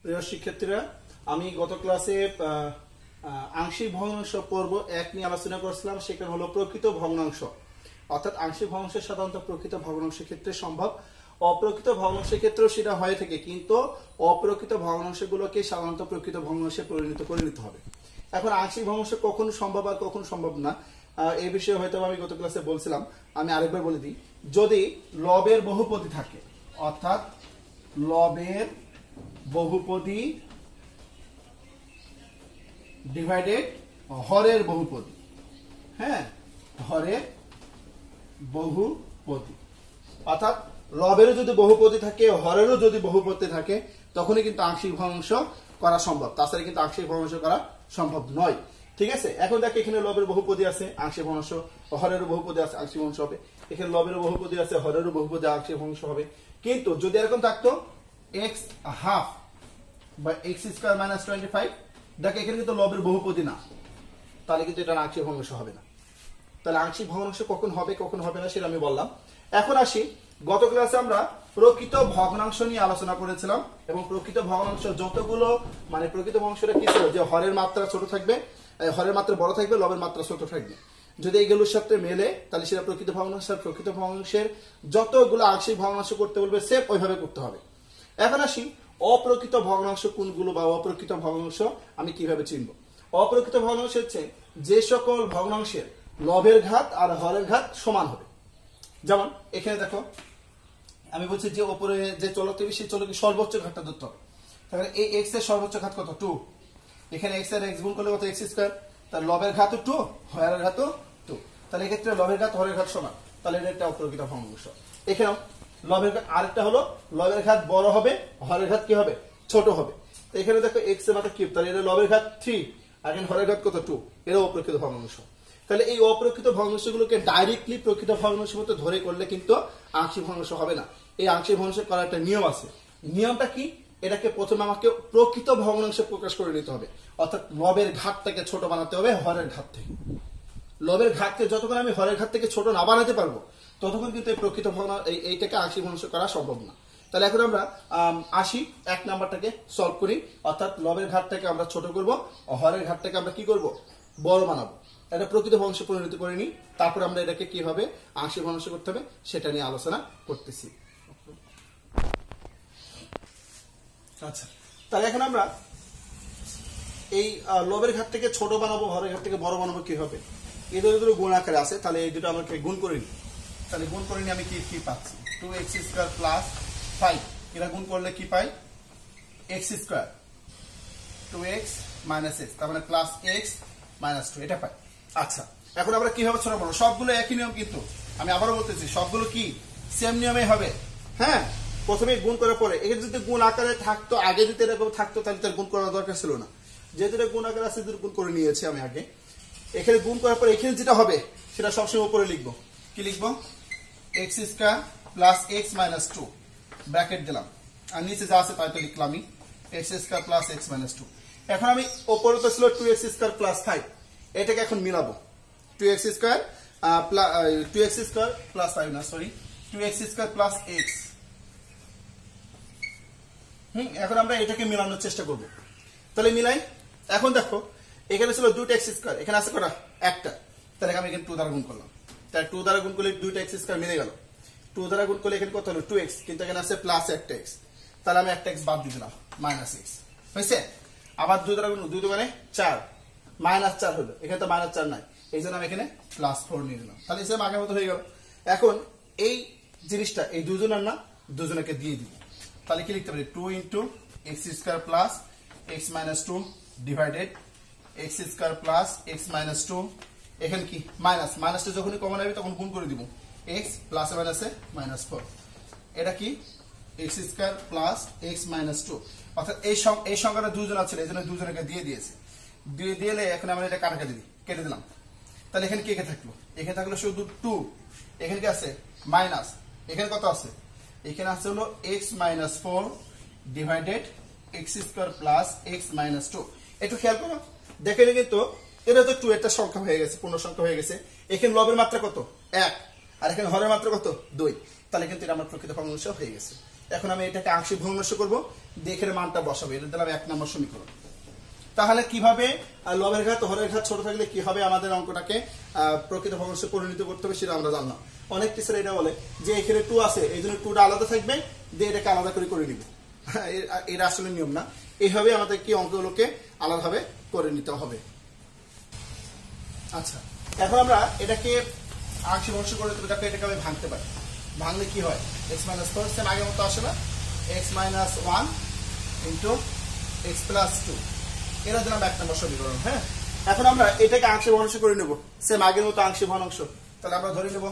প্রিয় শিক্ষার্থীরা, আমি গত ক্লাসে আংশিক ভগ্নাংশ পর্ব 1 নিয়ে আলোচনা করেছিলাম। সেখানে হলো প্রকৃত ভগ্নাংশ, অর্থাৎ আংশিক ভগ্নাংশ সাধারণত প্রকৃত ভগ্নাংশের ক্ষেত্রে সম্ভব, অপ্রকৃত ভগ্নাংশের ক্ষেত্রেও সেটা হয়ে থাকে, কিন্তু অপ্রকৃত ভগ্নাংশগুলোকে সাধারণত প্রকৃত ভগ্নাংশে পরিণত করে নিতে হবে। এখন আংশিক ভগ্নাংশ কখন সম্ভব আর কখন সম্ভব না, এই বিষয়ে হয়তো আমি গত ক্লাসে বলছিলাম, আমি আরেকবার বলে দিই। যদি লবের বহুপদী থাকে, অর্থাৎ লবের বহুপদী ডিভাইডেড হরের বহুপদী, হ্যাঁ, হরের বহুপদী, অর্থাৎ লবেরও যদি বহুপদী থাকে, হরেরও যদি বহুপদী থাকে, তখনই কিন্তু আংশিক ভগ্নাংশ করা সম্ভব। তাছাড়া কিন্তু আংশিক ভগ্নাংশ করা সম্ভব নয়। ঠিক আছে, এখন দেখো এখানে লবের বহুপদী আছে, আংশিক ভগ্নাংশ, হরেরও বহুপদী আছে, আংশিক ভগ্নাংশ হবে। এখানে লবেরও বহুপদী আছে, হরেরও বহুপদী, আংশিক ভগ্নাংশ হবে। কিন্তু যদি এরকম থাকতো x হাফ বা x স্কয়ার মাইনাস 25, দেখো এখানে কিন্তু লবের বহুপদী না, তাহলে কিন্তু এটা আংশিক ভগ্নাংশ হবে না। তাহলে আংশিক ভগ্নাংশ কখন হবে কখন হবে না সেটা আমি বললাম। এখন আসি, গত ক্লাসে আমরা প্রকৃত ভগ্নাংশ নিয়ে আলোচনা করেছিলাম, এবং প্রকৃত ভগ্নাংশ যতগুলো, মানে প্রকৃত ভগ্নাংশটা কি ছিল, যে হরের মাত্রা ছোট থাকবে, হরের মাত্রা বড় থাকবে, লবের মাত্রা ছোট থাকবে। যদি এইগুলোর সাথে মেলে তাহলে সেটা প্রকৃত ভগ্নাংশ। প্রকৃত ভগ্নাংশের যতগুলো আংশিক ভগ্নাংশ করতে বলবে সেম ওইভাবে করতে হবে। এখন আসি, অপ্রকৃত ভগ্নাংশ কোনগুলো বা অপ্রকৃত ভগ্নাংশ আমি কিভাবে চিনব। অপ্রকৃত ভগ্নাংশ হচ্ছে যে সকল ভগ্নাংশের লবের ঘাত আর হরের ঘাত সমান হবে। যেমন এখানে দেখো আমি বলছি যে উপরে যে চলক থাকবে সেই চলকের সর্বোচ্চ ঘাতটা ধরতে হবে। তাহলে এই x এর সর্বোচ্চ ঘাত কত? 2। এখানে x এর x গুণ করলে কত? x square. তার লবের ঘাতও 2, হরের ঘাতও 2। তাহলে এক্ষেত্রে লবের ঘাত হরের ঘাত সমান, তাহলে এটা একটা অপ্রকৃত ভগ্নাংশ। এখানেও লবের ঘাত, আরেকটা হলো লবের ঘাত বড় হবে, হরের ঘাত কি হবে? ছোট হবে। তো এখানে দেখো x এর মাত্রা কিউব, তাহলে এটা লবের ঘাত 3, আর এখানে হরের ঘাত কত? 2। এটাও অপ্রকৃত ভগ্নাংশ। তাহলে এই অপ্রকৃত ভগ্নাংশগুলোকে ডাইরেক্টলি প্রকৃত ভগ্নাংশের মতো ধরে করলে কিন্তু আংশিক ভগ্নাংশ হবে না। এই আংশিক ভগ্নাংশ করার একটা নিয়ম আছে। নিয়মটা কি? এটাকে প্রথমে আমাকে প্রকৃত ভগ্নাংশে প্রকাশ করে নিতে হবে, অর্থাৎ লবের ঘাতটাকে ছোট বানাতে হবে হরের ঘাত থেকে। লবের ঘাতকে যতক্ষণ আমি হরের ঘাত থেকে ছোট না বানাতে পারবো, ততক্ষণ কিন্তু এই প্রকৃত ভগ্নাংশ, এইটাকে আংশিক ভগ্নাংশ করা সম্ভব না। তাহলে এখন আমরা আসি, 1 নাম্বারটাকে সলভ করি, অর্থাৎ লবের ঘাতটাকে আমরা ছোট করব, হরের ঘাতটাকে আমরা কি করব? বড় বানাবো। এটা প্রকৃত ভগ্নাংশে পরিণত করে নিই, তারপর আমরা এটাকে কিভাবে আংশিক ভগ্নাংশ করতে হবে সেটা নিয়ে আলোচনা করতেছি। আচ্ছা, তাহলে এখন আমরা এই লবের ঘাত থেকে ছোট বানাবো, হরের ঘাত থেকে বড় বানাবো কিভাবে? এই দুটো গুণ আকারে আছে, তাহলে এই দুটো আমাকে গুণ করে নিই। তাহলে গুণ করে নিয়ে আমি কি পাচ্ছি? 2x square plus 5। এটা গুণ করলে কি পাই? x square 2x minus x, তার মানে প্লাস x মাইনাস 2, এটা পাই। আচ্ছা, এখন আমরা কিভাবে ছোট বানাবো? সবগুলো একই নিয়ম, কিন্তু আমি আবারও বলতেছি সবগুলো কি সেম নিয়মে হবে। হ্যাঁ, প্রথমে গুণ করার পরে, এখানে যদি গুণ আকারে থাকতো, আগে যদি এরকম থাকতো তাহলে তার গুণ করার দরকার ছিল না। যেহেতু এটা গুণ আকারে আছে, গুণ করে নিয়েছি আমি আগে। এখানে গুণ করার পরে এখানে যেটা হবে সেটা সবসময় উপরে লিখবো। কি লিখবো? x square plus x minus 2, bracket দিলাম, আর নিচে যা আছে তাই তো লিখলাম আমি, x square plus x minus 2। এখন আমি উপরে তো ছিল 2x স্কয়ার প্লাস 5, এটাকে এখন মিলাবো। 2x স্কয়ার প্লাস 5 না, sorry, 2x square plus x। এখন আমরা এটাকে মিলানোর চেষ্টা করব। তাহলে মিলাই। এখন দেখো এখানে ছিল 2x স্কয়ার, এখানে আছে কটা? একটা। তাহলে আমি এখানে 2 দ্বারা গুণ করলাম, তাহলে 2 দ্বারা গুণ করলে 2x স্কয়ার মিলে গেল। 2 দ্বারা গুণ করলে এখানে কত হলো? 2x, কিন্তু এখানে আছে প্লাস একটা x, তাহলে আমি একটা x বাদ দিয়ে দিলাম, মাইনাস x হয়েছে। আবার 2 দ্বারা গুণ, 2 দুগুণে 4, মাইনাস 4 হলো, এখানে তো মাইনাস 4 নাই, এই জন্য আমি এখানে প্লাস 4 নিয়ে দিলাম। তাহলে সেম আগের মতো হয়ে গেল। এখন এই জিনিসটা এই দুজনের না, দুজনকে দিয়ে দিব। তাহলে কি লিখতে পারি? 2 into x square plus x minus 2 divided x square plus x minus 2। এখানে কি মাইনাস, মাইনাসটা যখনই কমন আসবে তখন গুণ করে দিব, x প্লাস মাইনাসে মাইনাস 4। এটা কি? x square plus x minus 2, অর্থাৎ এই সংখ্যাটা দুজন আছে, এই জন্য দুজনকে দিয়ে দিয়েছে। দিয়ে দিলে এখন আমরা এটা কাটাকাটি কেটে দিলাম। তাহলে এখানে কে থাকলো? এখানে থাকলো শুধু 2, এখানে কি আছে? মাইনাস, এখানে কত আছে? এখানে আছে হলো x minus 4 divided x square plus x minus 2। একটু খেয়াল করো, দেখেন কিন্তু এটা তো 2 একটা সংখ্যা হয়ে গেছে, পূর্ণ সংখ্যা হয়ে গেছে। এখানে লবের মাত্রা কত? 1, আর এখানে হরের মাত্রা কত? 2। তাহলে কিন্তু এটা আমার প্রকৃত ভগ্নাংশ হয়ে গেছে। এখন আমি এটাকে আংশিক ভগ্নাংশ করবো, দিয়ে এখানে মানটা বসাবো, এটা দিলাম 1 নম্বর সমীকরণ। তাহলে কিভাবে লবের ঘাত হরের ঘাত ছোট থাকলে কি হবে আমাদের অঙ্কটাকে প্রকৃত ভগ্নাংশে পরিণত করতে হবে সেটা আমরা জানলাম। অনেক টিচার এটা বলে যে এখানে 2 আছে এই জন্য 2টা আলাদা থাকবে, দিয়ে এটাকে আলাদা করে নিব। এটা আসলে নিয়ম না, এইভাবে আমাদের কি অঙ্কগুলোকে আলাদাভাবে করে নিতে হবে। আচ্ছা, এখন আমরা এটাকে আংশিক ভগ্নাংশ করে এটাকে আমি ভাঙতে পারি। ভাঙলে কি হয়, x - 4 সেম আগের মতো আসে না, x - 1 ইন্টু x + 2, এটা দিলাম 1 নম্বর সমীকরণ। হ্যাঁ, এখন আমরা এটাকে আংশিক ভগ্নাংশ করে নেব, সেম আগের মতো আংশিক ভগ্নাংশ। তাহলে আমরা ধরে নেব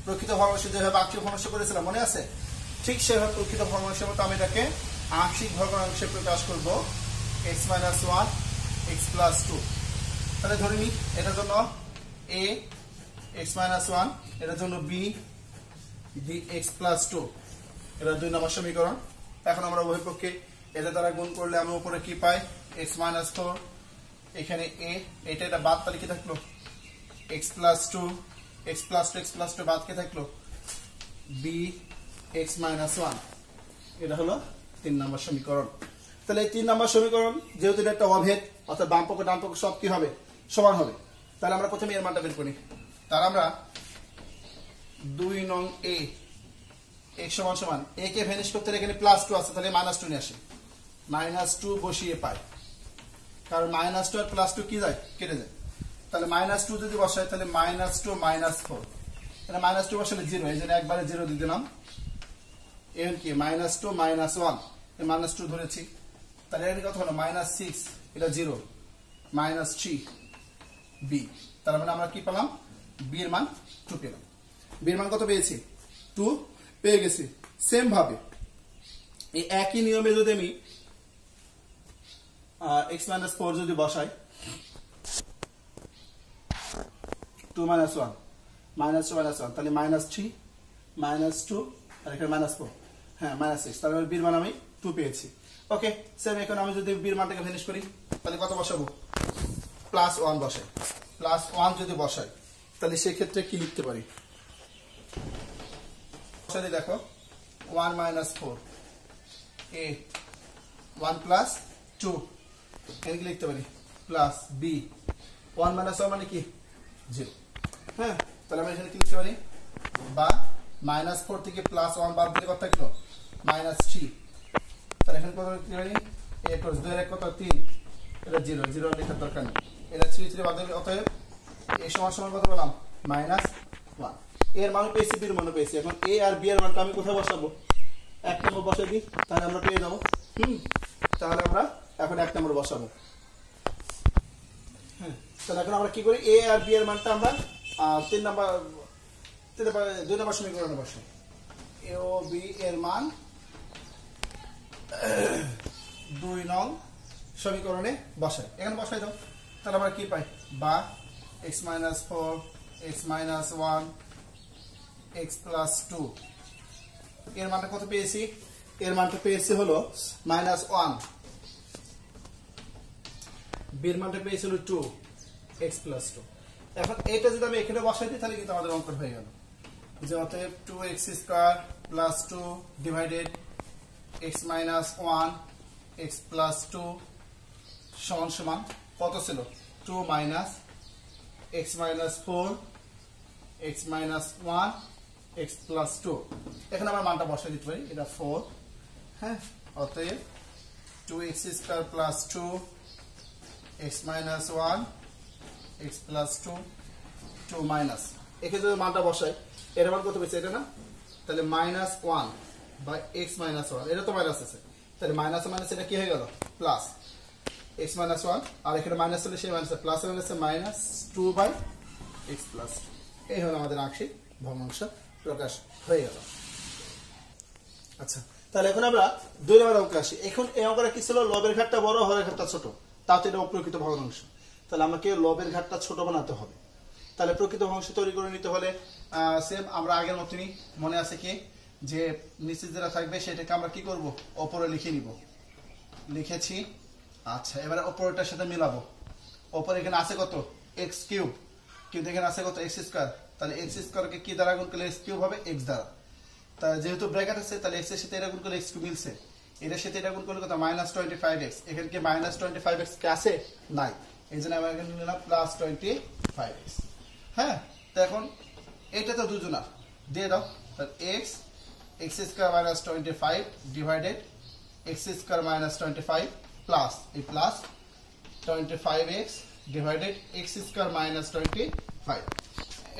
প্রকৃত ভগ্নাংশ যেভাবে আংশিক ভগ্নাংশ করেছিলাম মনে আছে, ঠিক সেভাবে প্রকৃত ভগ্নাংশের মতো আমি এটাকে আংশিক ভগ্নাংশে প্রকাশ করব, x - 1 x + 2। তাহলে ধরে নিই এটার জন্য a x - 1, এটার জন্য b x + 2, এটা 2 নম্বর সমীকরণ। এখন আমরা উভয় পক্ষে এটা দ্বারা গুণ করলে আমরা উপরে কি পাই, x - 4, এখানে a, এটা বাদ তাহলে কি থাকলো x + 2, x + 2 বাদ কে থাকলো b x - 1, এটা হলো 3 নম্বর সমীকরণ। তাহলে এই 3 নম্বর সমীকরণ যেহেতু এটা একটা অভেদ, অর্থাৎ বাম পক্ষ ডান পক্ষ সব কি হবে, সমান হবে। তাহলে আমরা প্রথমে এর মানটা বের করি। তাহলে আমরা 2 নং a x সমান a কে ভ্যানিশ করতে এখানে +2 আছে, তাহলে -2 নিয়ে আসে, -2 বসিয়ে পাই, কারণ -2 আর +2 কি যায়, কেটে যায়। তাহলে -2 যদি বসাই তাহলে -2 -4, এটা -2 বসালে 0, এই জন্য একবারে 0 দিয়ে দিলাম। এখন কি -2 -1, এই -2 ধরেছি, তাহলে এর কত হলো -6, এটা 0, -3 b, তার মানে আমরা কি পেলাম, b এর মান 2 পেলাম। b এর মান কত পেয়েছি, 2 পেয়ে গেছি। সেম ভাবে এই একই নিয়মে যদি আমি x - 4 যদি বসাই, 2 - 1 -2 -1, তাহলে -3 -2 আর এখানে -4, হ্যাঁ -6, তাহলে b এর মান আমি 2 পেয়েছি। ওকে, সেম এখন আমি যদি b এর মানটাকে ভ্যানিশ করি তাহলে কত বসাবো, +1 বসাই। +1 যদি বসাই তাহলে সেই ক্ষেত্রে কি লিখতে পারি, দেখো 1 - 4 a 1 + 2, এর কি লিখতে পারি প্লাস b 1 - 1 মানে কি 0। হ্যাঁ, তাহলে আমরা এখানে কি লিখতে পারি, বা -4 থেকে +1 বাদ দিলে কত থাকলো -3, তাহলে এখানে কত লিখতে পারি, a + 2 এর কত 3, এটা 0 0 লেখার দরকার নেই, এটা 3 3 বাদ দিলে অতএব a সমান কত পেলাম -1। এর মান পেয়েছি, b এর মান পেয়েছি। এখন a আর b এর মানটা আমি কোথায় বসাবো, 1 নম্বর বসাই দিই, তাহলে আমরা পেয়ে যাবো। তাহলে আমরা এখন 1 নম্বর বসাবো। হ্যাঁ, তাহলে এখন আমরা কি করি, a আর b এর মানটা আমরা 2 নম্বর সমীকরণে বসাই, a ও b এর মান 2 নং সমীকরণে বসাই, এখানে বসাই দাও। তাহলে আমরা কি পাই, বা x - 4 x - 1 x + 2, এর মানটা কত পেয়েছি, এর মানটা পেয়েছি হলো -1, b এর মানটা পেয়েছি হলো 2 x + 2। এখন এটা যদি আমি এখানে বসাই দিই তাহলে কিন্তু আমাদের অঙ্ক হয়ে গেল, যে অতএব 2x² + 2 ডিভাইডেড x - 1 x + 2 সমান কত ছিল, 2 - x - 4 x - 1 x + 2। এখানে আমরা মানটা বসাই দিতে পারি, এটা 4। হ্যাঁ, অতএব 2x² + 2 x - 1 x + 2 2 মাইনাস, এখানে যদি মানটা বসাই এর মান কত পেয়েছে, এটা না, তাহলে -1 বাই x - 1, এটা তো মাইনাস আছে, তাহলে মাইনাস মাইনাস এটা কি হয়ে গেল প্লাস x - 1, আর এখানে মাইনাস হলে সেই মাইনাস প্লাস হয়ে গেছে -2 বাই x + 2। এই হলো আমাদের আংশিক ভগ্নাংশ প্রকাশ হয়ে গেল। আচ্ছা, তাহলে এখন আমরা 2 নম্বর অঙ্কে আসি। এখন এই অঙ্কটা কি ছিল, লবের ঘাতটা বড় হরের ঘাতটা ছোট, তাও তো এটা অপ্রকৃত ভগ্নাংশ। তাহলে আমাকে লবের ঘাতটা ছোট বানাতে হবে। তাহলে প্রকৃত ভগ্নাংশ তৈরি করে নিতে হলে সেম আমরা আগের মতনই, মনে আছে কি, যে নিচে যেটা থাকবে সেটাকে আমরা কি করব, উপরে লিখে নিব, লিখেছি। আচ্ছা, এবারে উপরেরটার সাথে মিলাবো। উপরে এখানে আছে কত x3, কিন্তু এখানে আছে কত x², তাহলে x² কে কি দ্বারা গুণ করলে x³ হবে x দ্বারা। তা যেহেতু ব্র্যাকেট আছে তাহলে x এর সাথে এটা গুণ করলে x কিউব মিলছে, এটার সাথে এটা গুণ করলে কত -25x, এখানে কি -25x কে আছে নাই, এইজন্য আমরা এখানে নিলাম +25x। হ্যাঁ, তো এখন এটা তো দুজনার দিয়ে দাও, তাহলে x square -25 divided x square -25 plus এই plus 25x divided x square -25,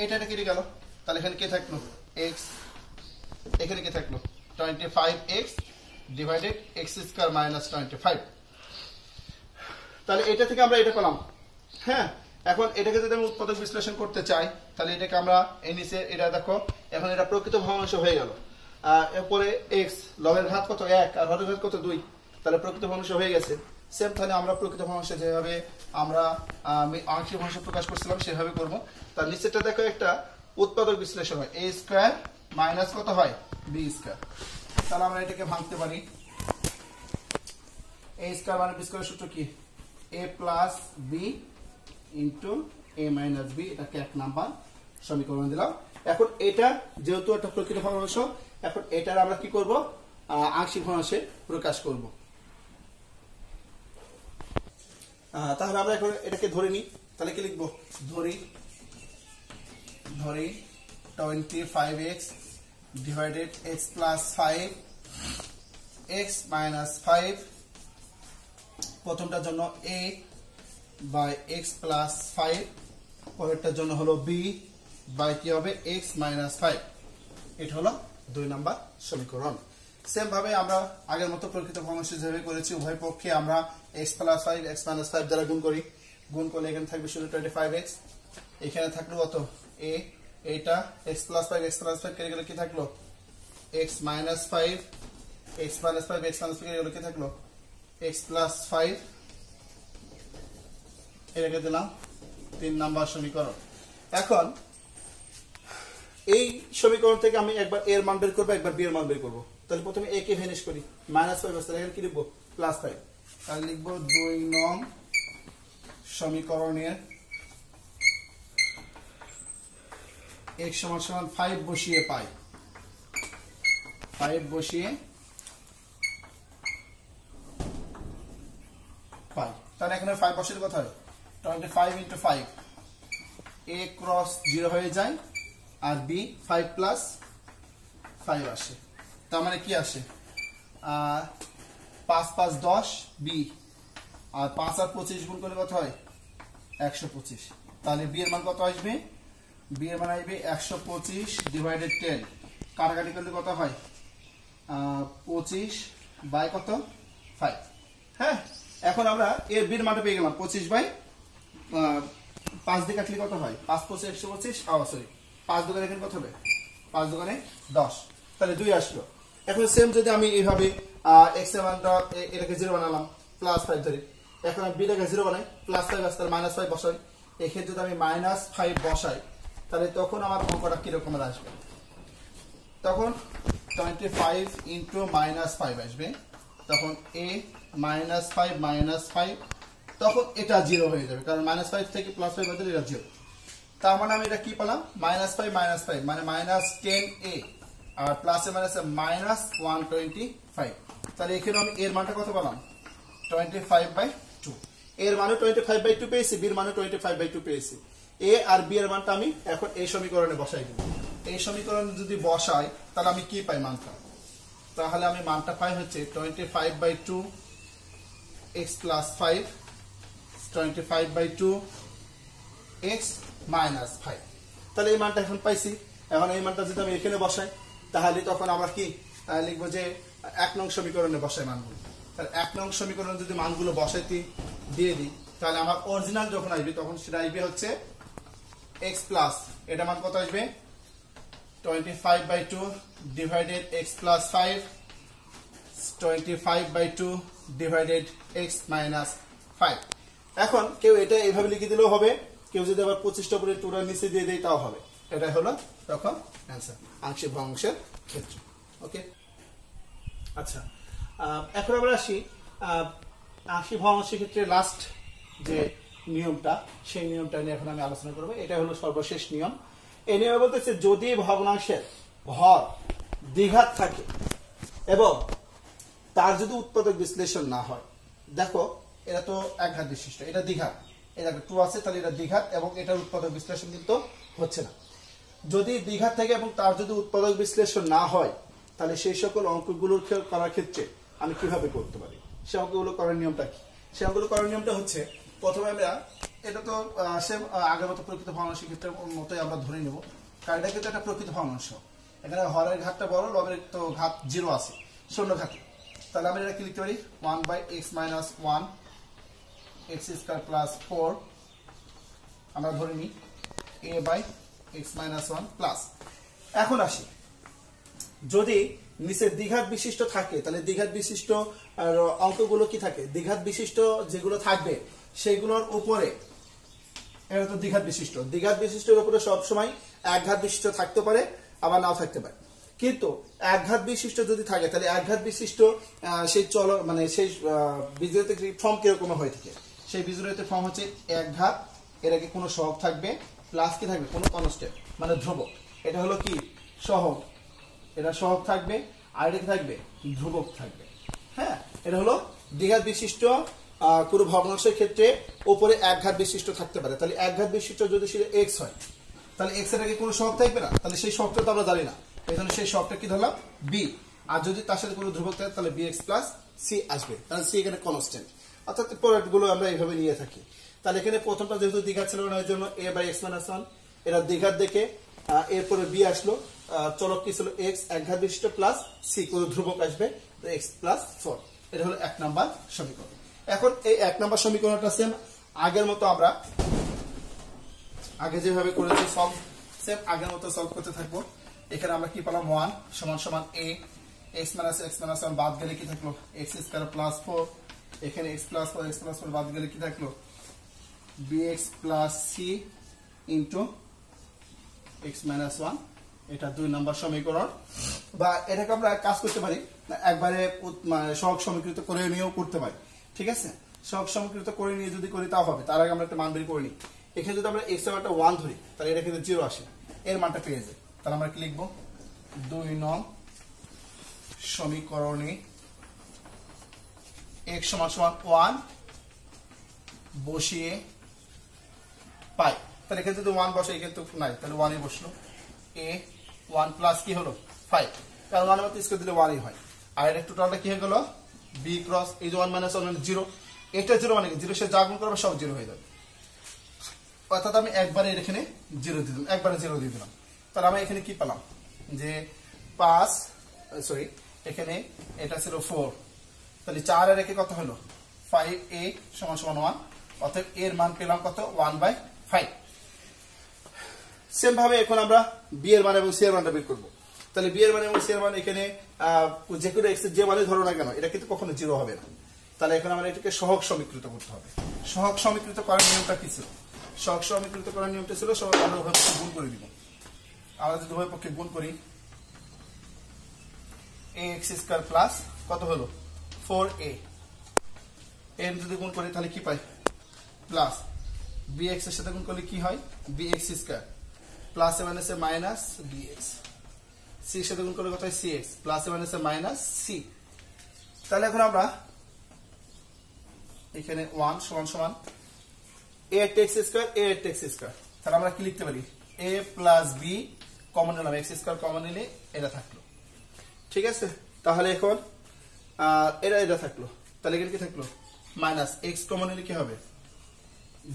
এটা কেটে গেল, তাহলে এখানে কি থাকলো x, এখানে কি থাকলো 25x ডিভাইডেড x স্কয়ার -25, তাহলে এটা থেকে আমরা এটা পেলাম। হ্যাঁ, এখন এটাকে যদি আমি উৎপাদক বিশ্লেষণ করতে চাই তাহলে এটাকে আমরা এই নিচে এটা দেখো, এখন এটা প্রকৃত ভগ্নাংশ হয়ে গেল, এরপরে x লবের ঘাত কত 1 আর হরের ঘাত কত 2, তাহলে প্রকৃত ভগ্নাংশ হয়ে গেছে। সেম তাহলে আমরা প্রকৃত ভগ্নাংশ যেভাবে আমরা আংশিক ভগ্নাংশ প্রকাশ করছিলাম সেভাবে করব। তার নিচেটা দেখো একটা উৎপাদক বিশ্লেষণ হয়, a স্কয়ার মাইনাস কত হয় b স্কয়ার, তাহলে আমরা এটাকে ভাঙতে পারি, a স্কয়ার মানে b স্কয়ারের সূত্র কি a plus b into a minus b, এটাকে এক নাম্বার সমীকরণ দিলাম। এখন এটা যেহেতু একটা প্রকৃত ভগ্নাংশ, এখন এটার আমরা কি করব আংশিক ভগ্নাংশে প্রকাশ করব। তাহলে আমরা এখন এটাকে ধরে নিই, তাহলে কি লিখবো ধরি 25x divided x plus 5 x minus 5, প্রথমটার জন্য a বাই x প্লাস 5, পরেরটার জন্য হলো b বাই কি হবে x মাইনাস 5, এটা হলো 2 নাম্বার সমীকরণ। সেম ভাবে আমরা আগের মতো প্রকৃত ভগ্নাংশ যেভাবে করেছি উভয় পক্ষে আমরা x প্লাস 5 x মাইনাস 5 দ্বারা গুণ করি, গুণ করলে এখানে থাকবে শুধু 25x, এখানে থাকলো কত a, এটা x প্লাস 5 x প্লাস 5 কেটে গেলে কি থাকলো x minus 5, x minus 5 x minus 5 কেটে গেলে কি থাকলো x প্লাস 5, এটাকে দিলাম 3 নাম্বার সমীকরণ। এখন এই সমীকরণ থেকে আমি একবার a এর মান বের করব, একবার b এর মান বের করব, তাহলে প্রথমে a কে ভ্যানিশ করি, -5 আসলে এখানে কি লিখব +5, তাহলে লিখব 2 নং সমীকরণের x সমান 5 বসিয়ে পাই, 5 বসিয়ে পাই, তাহলে এখানে 5 বসিয়ে কত হয় 25 × 5, a ক্রস 0 হয়ে যায় আর b 5 প্লাস 5 আসে, তার মানে কি আসে 5 5 10 b, আর 5 আর 25 গুণ করলে কত হয় 125, তাহলে b এর মান কত আসবে, b এর মান আসবে 125 ডিভাইডেড 10, কাটাকাটি করলে কত হয় 25 বাই কত 5। হ্যাঁ, এখন আমরা এর b এর মানটা পেয়ে গেলাম 25 বাই 5 দিয়ে কাটলে কত হয় 5 25 125, সরি 5 দোকানে এখানে কত হবে 5 দোকানে 10, তাহলে 2 আসলো। এখন সেম যদি আমি এইভাবে x এর মানটা এটাকে 0 বানালাম +5 ধরি, এখন আমি b টাকে 0 বানাই +5 আসলে -5 বসাই, এখানে যদি আমি -5 বসাই তাহলে তখন আমার অঙ্কটা কি রকম আসবে, তখন 25 × -5 আসবে, তখন a -5 তখন এটা 0 হয়ে যাবে, কারণ -5 থেকে +5 বাদ দিলে এটা 0, তার মানে আমি এটা কি পেলাম -5 মানে -10a, আর প্লাসে মাইনাসে -125, তাহলে এখানে আমি এর মানটা কত পেলাম 25/2, এর মানে 25/2 পেয়েছি, b এর মানে 25/2 পেয়েছি, a আর b এর মানটা আমি এখন এই সমীকরণে বসাই দেব। এই সমীকরণে যদি বসাই তাহলে আমি কি পাই মানটা, তাহলে আমি মানটা পাই হচ্ছে 25/2 x plus 5, 25/2 x minus 5, তাহলে এই মানটা এখন পাইছি। এখন এই মানটা যদি আমি এখানে বসাই তাহলে তখন আমরা কি লিখবো যে 1 নং সমীকরণে বসাই মানগুলো, তাহলে 1 নং সমীকরণে যদি মানগুলো বসাইতে দিয়ে দিই তাহলে আমার অরিজিনাল যখন আসবে তখন সেটা আসবে হচ্ছে x প্লাস, এটা মান কত আসবে 25/2 divided x plus 5, 25/2 divided x minus 5। এখন কেউ এটা এইভাবে লিখে দিলেও হবে, কেউ যদি আবার 25টা উপরে টুরা নিচে দিয়ে দেয় তাও হবে, এটাই হলো তখন অ্যান্সার আংশিক ভগ্নাংশের ক্ষেত্রে। ওকে, আচ্ছা এখন আমরা আসি আংশিক ভগ্নাংশের ক্ষেত্রে লাস্ট যে নিয়মটা, সেই নিয়মটা নিয়ে এখন আমি আলোচনা করব। এটা হলো সর্বশেষ নিয়ম। এই নিয়মে বলতেছে যদি ভগ্নাংশের হর দ্বিঘাত থাকে এবং তার যদি উৎপাদক বিশ্লেষণ না হয়, দেখো এটা তো একঘাত বিশিষ্ট, এটা দ্বিঘাত, এটা 2 আছে, তাহলে এটা দ্বিঘাত এবং এটার উৎপাদক বিশ্লেষণ কিন্তু হচ্ছে না। যদি দ্বিঘাত থাকে এবং তার যদি উৎপাদক বিশ্লেষণ না হয়, তাহলে সেই সকল অঙ্কগুলো করার ক্ষেত্রে আমি কিভাবে করতে পারি, সেই অঙ্কগুলো করার নিয়মটা কি? সেই অঙ্কগুলো করার নিয়মটা হচ্ছে, প্রথমে আমরা এটা তো সেম আগের মতো প্রকৃত ভগ্নাংশের ক্ষেত্রে মতোই আমরা ধরে নেব, কারণ এটা কিন্তু একটা প্রকৃত ভগ্নাংশ। এখানে হরের ঘাতটা বড়, লবের তো ঘাত 0 আছে, শূন্য ঘাতে। তাহলে আমরা এটা কি লিখতে পারি, 1/x - 1 x² + 4 আমরা ধরে নিই a/x - 1 প্লাস। এখন আসি, যদি নিচে দ্বিঘাত বিশিষ্ট থাকে, তাহলে দ্বিঘাত বিশিষ্ট অঙ্কগুলো কি থাকে, দ্বিঘাত বিশিষ্ট যেগুলো থাকবে সেগুলোর উপরে, এটা তো দ্বিঘাত বিশিষ্ট, দ্বিঘাত বিশিষ্টের উপরে সবসময় একঘাত বিশিষ্ট থাকতে পারে, আবার নাও থাকতে পারে। কিন্তু একঘাত বিশিষ্ট যদি থাকে, তাহলে একঘাত বিশিষ্ট সেই মানে সেই বীজগণিতের ফর্ম কিরকম হয়ে থাকে, সেই বীজগণিতের ফর্ম হচ্ছে একঘাত, এর আগে কোনো সহগ থাকবে, প্লাস কি থাকবে, কোনো কনস্ট্যান্ট মানে ধ্রুবক। এটা হলো কি সহগ, এটা সহগ থাকবে, আর এটা কি থাকবে, ধ্রুবক থাকবে। হ্যাঁ, এটা হলো দ্বিঘাত বিশিষ্ট কোনো ভগ্নাংশের ক্ষেত্রে উপরে একঘাত বিশিষ্ট থাকতে পারে। তাহলে একঘাত বিশিষ্ট যদি সেটা এক্স হয়, তাহলে এক্স এর আগে কোনো সহগ থাকবে না, তাহলে সেই সহগটা তো আমরা জানি না, এই জন্য সেই সহগটা কি ধরলাম, বি। আর যদি তার সাথে কোনো ধ্রুবক থাকে, তাহলে bx + c আসবে, কারণ c এখানে কনস্ট্যান্ট। অর্থাৎ পরেরগুলো আমরা এইভাবে নিয়ে থাকি। তাহলে এখানে প্রথমটা যেহেতু দ্বিঘাত ছিল না, এর জন্য a/x - 1 এটা দ্বিঘাত দেখে এরপরে বি আসলো, চলক কি ছিল x, একঘাত বিশিষ্ট প্লাস c, কোনো ধ্রুবক আসবে, x + 4। এটা হলো 1 নাম্বার সমীকরণ। এখন এই 1 নাম্বার সমীকরণটা সেম আগের মতো আমরা আগে যেভাবে করেছি সেম আগের মতো সলভ করতে থাকবো। এখানে আমরা কি পেলাম, 1 = a, x - x - 1 বাদ গেলে কি থাকলো, x² + 4, এখানে x + 4 x + 4 বাদ গেলে কি থাকলো, bx + c * x - 1। এটা 2 নাম্বার সমীকরণ। বা এটাকে আমরা কাজ করতে পারি, একবারে সহগ সমীকৃত করে নিয়েও করতে পারি, ঠিক আছে। সহগ সমীকৃত করে নিয়ে যদি করি তাও হবে, তার আগে আমরা একটা মান বের করে নিই। এখানে যদি আমরা x এর মানটা 1 ধরি, তাহলে এটা কিন্তু 0 আসে, এর মানটা পেয়ে যায়। তাহলে আমরা কি লিখবো, 2 নং সমীকরণে x = 1 বসিয়ে পাই। তাহলে এখানে যদি 1 বসে, এখানে তো নাই, তাহলে 1ই বসলো, a 1 প্লাস কি হলো 5, কারণ 1 এর মধ্যে স্কয়ার দিলে 1ই হয়। আর এটা টোটালটা কি হয়ে গেল, b ক্রস এই যে 1 - 1 মানে 0, এটা 0 মানে কি 0 সে যা গুণ করবে সব 0 হয়ে যাবে। অর্থাৎ আমি একবারে এখানে 0 দিয়ে দিলাম, একবারে 0 দিয়ে দিলাম। তাহলে আমি এখানে কি পেলাম, যে 5, সরি এখানে এটা ছিল 4, তাহলে 4 এর একে কত হলো 5a = 1, অর্থাৎ এর মান পেলাম কত, 1/5। সেম ভাবে এখন আমরা b এর মান এবং c এর মানটা বের করব। তাহলে b এর মান এবং c এর মান এখানে যে কোনো x এর যে মানে ধরো না কেন, এটা কিন্তু কখনো 0 হবে না। তাহলে এখন আমরা এটাকে সহগ সমীকৃত করতে হবে। সহগ সমীকৃত করার নিয়মটা কি ছিল, সহগ সমীকৃত করার নিয়মটা ছিল সব আমরা উভয় পক্ষে গুণ করে দিব। আমরা যদি উভয় পক্ষে গুণ করি, ax² প্লাস কত হলো 4a, এর যদি গুণ করি তাহলে কি পাই, প্লাস bx এর সাথে গুণ করলে কি হয়, bx² প্লাস এ মাইনাসে মাইনাস bx, c এর সাথে গুণ করলে কত হয় cx, প্লাস এ মাইনাসে মাইনাস c। তাহলে এখন আমরা এখানে 1 = a একটা x², a একটা x², তাহলে আমরা কি লিখতে পারি, a + b কমন নিলাম, x² কমন নিলে এটা থাকলো, ঠিক আছে। তাহলে এখন এটা থাকলো, তাহলে এখানে কি থাকলো, মাইনাস x কমন নিলে কি হবে,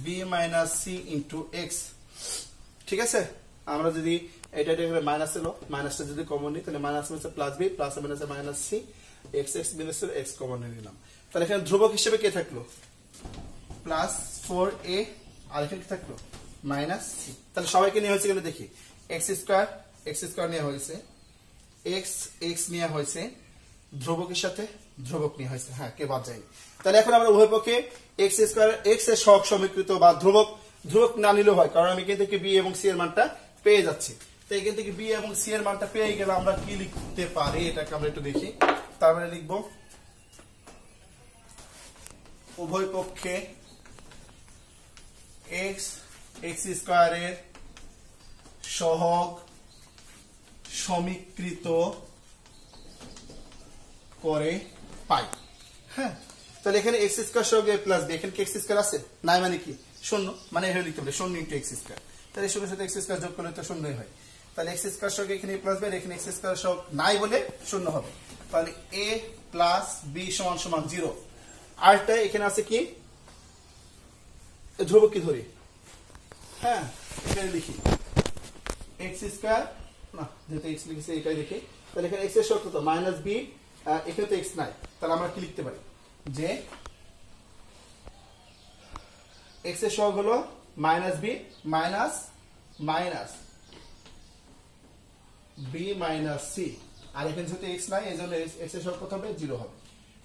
b - c * x, ঠিক আছে। আমরা যদি এটা মাইনাস ছিল, মাইনাসটা যদি কমন নিই, তাহলে মাইনাস মানে প্লাস b, প্লাস মানে minus c, x x common নিলাম। তাহলে এখানে ধ্রুবক হিসেবে কে থাকলো, প্লাস 4a, আর এখানে কি থাকলো মাইনাস c। তাহলে সবাইকে নিয়ে হয়েছে, এখানে দেখি x² নেওয়া হয়েছে, x নেওয়া হয়েছে, ধ্রুবকের সাথে ধ্রুবক নেওয়া হয়েছে, হ্যাঁ কে বাদ যায়নি। তাহলে এখন আমরা উভয় পক্ষে x² x এর সহগ সমীকৃত বা ধ্রুবক না নিলেও হয়, কারণ আমি এখান থেকে b এবং c এর মানটা পেয়ে যাচ্ছি। তো এখান থেকে b এবং c এর মানটা পেয়ে গেলে আমরা কি লিখতে পারি, এটাকে আমরা একটু দেখি। তার মানে লিখবো উভয় পক্ষে x² এর সহগ সমীকৃত করে পাই। হ্যাঁ, তাহলে এখানে এক্স স্কোয়ার সঙ্গে প্লাস বি, এখানে কি এক্স স্কোয়ার আছে নাই, মানে কি শূন্য, মানে এভাবে লিখতে পারি শূন্য ইন্টু এক্স স্কোয়ার। তাহলে শূন্যের সাথে এক্স স্কোয়ার যোগ করলে তো শূন্যই হয়। তাহলে এক্স স্কোয়ার সঙ্গে এখানে প্লাস বি, এখানে এক্স স্কোয়ার সঙ্গে নাই বলে শূন্য হবে। তাহলে এ প্লাস বি সমান সমান 0। আরটা এখানে আছে কি ধ্রুবক কি ধরি, হ্যাঁ এখানে লিখি এক্স স্কোয়ার, না যেহেতু এক্স লিখেছে এটাই লিখি। তাহলে এখানে এক্স এর সহগ কত মাইনাস বি, এখানে তো এক্স নাই, তাহলে আমরা কি লিখতে পারি যে এক্স এর সহগ হলো minus b minus minus b minus c, আর এখানে যেহেতু এক্স নাই এই জন্য এক্স এর সহগ কত হবে 0 হবে।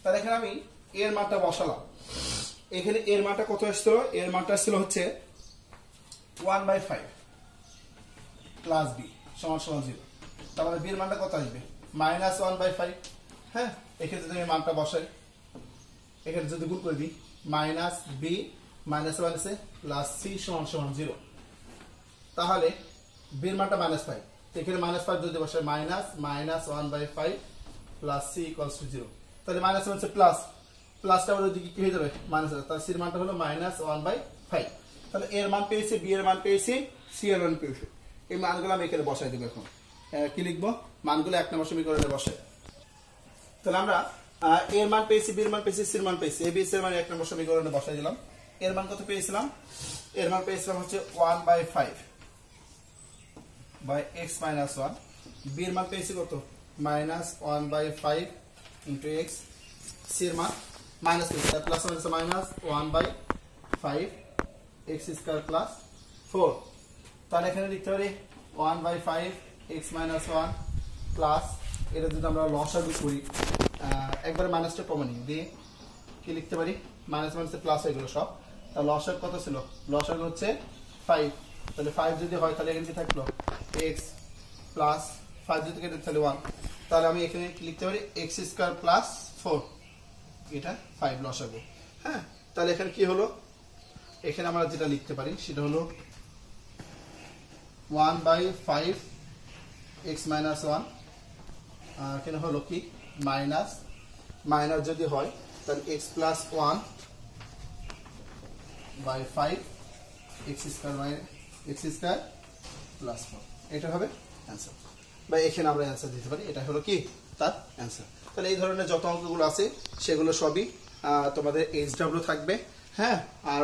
তাহলে এখানে আমি এর মানটা বসালাম, এখানে এর মানটা কত আসছিল, এর মানটা আসছিল হচ্ছে 1/5 প্লাস বি সমান সমান 0। তাহলে বি এর মানটা কত আসবে মাইনাস 1/5। হ্যাঁ, এখানে যদি আমি মানটা বসাই, এখানে যদি গুণ করে দিই মাইনাস বি মাইনাস 1 আছে প্লাস সি সমান সমান 0, তাহলে বি এর মানটা -5, এখানে -5 যদি বসাই minus minus 1/5 plus C equals to 0। তাহলে মাইনাস হচ্ছে প্লাস, প্লাসটা আবার ওইদিকে কি হয়ে যাবে মাইনাস, তাহলে সির মানটা হলো -1/5। তাহলে এর মান পেয়েছি, বি এর মান পেয়েছি, সি এর মান পেয়েছি। এই মানগুলো আমি এখানে বসাই দেবো। এখন কি লিখবো, মানগুলো 1 নম্বর সমীকরণে বসাই। তাহলে আমরা এর মান পেয়েছি, বি এর মান পেয়েছি, সি এর মান পেয়েছি, এই বি সি এর মান 1 নম্বর সমীকরণে বসাই দিলাম। এর মান কত পেয়েছিলাম, এর মান পেয়েছিলাম হচ্ছে 1/5 বাই এক্স মাইনাস 1, বি এর মান পেয়েছি কত -1/5 ইন্টু এক্স, সি এর মান minus plus minus 1/5 x square plus 4। তাহলে এখানে লিখতে পারি 1/5 এক্স মাইনাস 1 প্লাস, এটা যদি আমরা লসাগু করি একবারে মাইনাসটা কমন দিয়ে কি লিখতে পারি মাইনাস মাইনাসে প্লাস হয়ে গেল সব। তাহলে লসাগু কত ছিল, লসাগু হচ্ছে 5, তাহলে 5 যদি হয় তাহলে এখানে কি থাকলো এক্স প্লাস 5 যদি কেটে তাহলে 1, তাহলে আমি এখানে কি লিখতে পারি এক্স স্কোয়ার প্লাস 4, এটা 5 লসাগু। হ্যাঁ, তাহলে এখানে কি হলো, এখানে আমরা যেটা লিখতে পারি সেটা হলো 1/5 এক্স মাইনাস 1, এখানে হলো কি মাইনাস মাইনাস যদি হয় তাহলে x plus 1/5 x square plus 4, এটা হবে অ্যান্সার, বা এখানে আমরা অ্যান্সার দিতে পারি, এটা হলো কি তার অ্যান্সার। তাহলে এই ধরনের যত অঙ্কগুলো আছে সেগুলো সবই তোমাদের HW থাকবে। হ্যাঁ, আর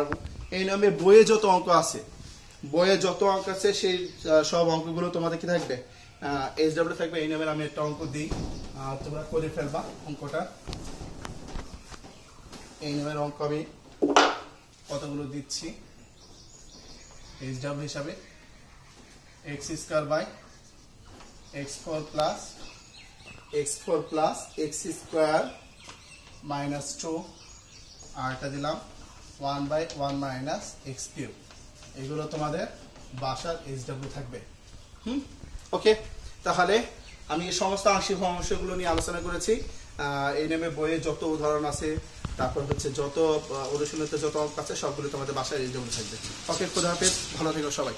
এই নামে বইয়ে যত অঙ্ক আছে, বইয়ে যত অঙ্ক আছে সেই সব অঙ্কগুলো তোমাদের কি থাকবে HW থাকবে। এই নামের আমি একটা অঙ্ক দিই, তোমরা করে ফেলবা অঙ্কটা। এই নামের অঙ্ক আমি কতগুলো দিচ্ছি HW হিসাবে, x square by x4 plus x square minus 2, আর এটা দিলাম 1/1 মাইনাস এক্স কিউব। এগুলো তোমাদের বাসার HW থাকবে। ওকে, তাহলে আমি এই সমস্ত আংশিক ভগ্নাংশগুলো নিয়ে আলোচনা করেছি। এই নামে বইয়ে যত উদাহরণ আছে, তারপর হচ্ছে যত অনুশীলনীতে যত অঙ্ক আছে সবগুলো তোমাদের বাসায় HW থাকবে। ওকে, খোদা হাফেজ, ভালো থেকো সবাই।